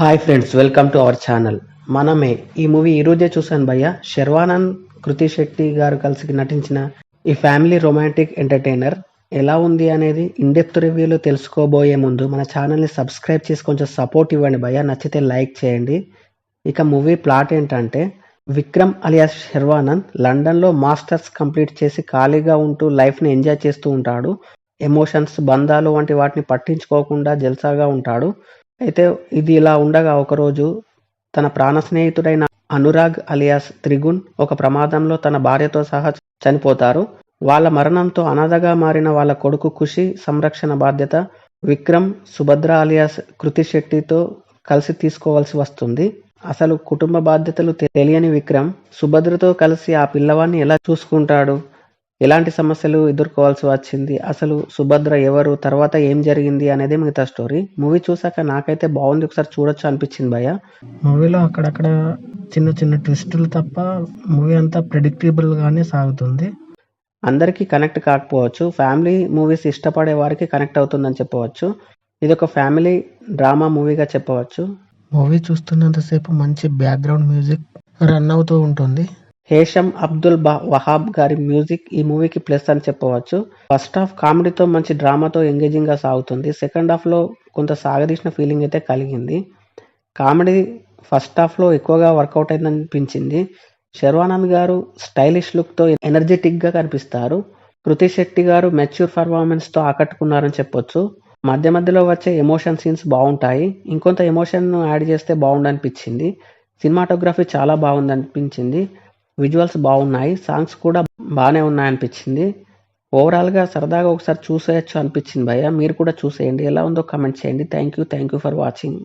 Hi friends, welcome to our channel. మనమే ఈ movie ఈరోజే చూశాను భయ్య. శర్వానంద్, కృతి శెట్టి గారు కలిసి నటించిన ఈ ఫ్యామిలీ రొమాంటిక్ ఎంటర్టైనర్ ఎలా ఉంది అనేది ఇన్డెప్త్ రివ్యూలో తెలుసుకోబోయే ముందు మన ఛానల్ని సబ్స్క్రైబ్ చేసి కొంచెం సపోర్ట్ ఇవ్వండి భయ్య. నచ్చితే లైక్ చేయండి. ఇక మూవీ ప్లాట్ ఏంటంటే, విక్రమ్ అలియాస్ శర్వానంద్ లండన్లో మాస్టర్స్ కంప్లీట్ చేసి ఖాళీగా ఉంటూ లైఫ్ని ఎంజాయ్ చేస్తూ ఉంటాడు. ఎమోషన్స్, బంధాలు వంటి వాటిని పట్టించుకోకుండా జల్సాగా ఉంటాడు. అయితే ఇది ఇలా ఉండగా ఒకరోజు తన ప్రాణ స్నేహితుడైన అనురాగ్ అలియాస్ త్రిగుణ్ ఒక ప్రమాదంలో తన భార్యతో సహా చనిపోతారు. వాళ్ళ మరణంతో అనాథగా మారిన వాళ్ళ కొడుకు ఖుషి సంరక్షణ బాధ్యత విక్రమ్, సుభద్ర అలియాస్ కృతి శెట్టితో కలిసి తీసుకోవాల్సి వస్తుంది. అసలు కుటుంబ బాధ్యతలు తెలియని విక్రమ్ సుభద్రతో కలిసి ఆ పిల్లవాడిని ఎలా చూసుకుంటాడు? ఎలాంటి సమస్యలు ఎదుర్కోవాల్సి వచ్చింది? అసలు సుభద్ర ఎవరు? తర్వాత ఏం జరిగింది అనేది మిగతా స్టోరీ. మూవీ చూసాక నాకైతే బాగుంది, ఒకసారి చూడొచ్చు అనిపించింది భయ్య. మూవీలో అక్కడక్కడ చిన్న చిన్న ట్విస్టులు తప్ప మూవీ అంతా ప్రెడిక్టబుల్ గానే సాగుతుంది. అందరికీ కనెక్ట్ కాకపోవచ్చు, ఫ్యామిలీ మూవీస్ ఇష్టపడే వారికి కనెక్ట్ అవుతుందని చెప్పవచ్చు. ఇది ఒక ఫ్యామిలీ డ్రామా మూవీగా చెప్పవచ్చు. మూవీ చూస్తున్నంతసేపు మంచి బ్యాక్గ్రౌండ్ మ్యూజిక్ రన్ అవుతూ ఉంటుంది. హేషం అబ్దుల్ వహాబ్ గారి మ్యూజిక్ ఈ మూవీకి ప్లస్ అని చెప్పవచ్చు. ఫస్ట్ హాఫ్ కామెడీతో మంచి డ్రామాతో ఎంగేజింగ్గా సాగుతుంది. సెకండ్ హాఫ్లో కొంత సాగదీసిన ఫీలింగ్ అయితే కలిగింది. కామెడీ ఫస్ట్ హాఫ్లో ఎక్కువగా వర్కౌట్ అయిందనిపించింది. శర్వానంద్ గారు స్టైలిష్ లుక్తో ఎనర్జెటిక్గా కనిపిస్తారు. కృతి శెట్టి గారు మెచ్యూర్ పర్ఫార్మెన్స్తో ఆకట్టుకున్నారని చెప్పొచ్చు. మధ్య మధ్యలో వచ్చే ఎమోషన్ సీన్స్ బాగుంటాయి. ఇంకొంత ఎమోషన్ యాడ్ చేస్తే బాగుండనిపించింది. సినిమాటోగ్రఫీ చాలా బాగుందనిపించింది. విజువల్స్ బాగున్నాయి. సాంగ్స్ కూడా బాగానే ఉన్నాయనిపించింది. ఓవరాల్గా సరదాగా ఒకసారి చూసేయచ్చు అనిపించింది భయ్య. మీరు కూడా చూసేయండి. ఎలా ఉందో కామెంట్ చేయండి. Thank you for watching.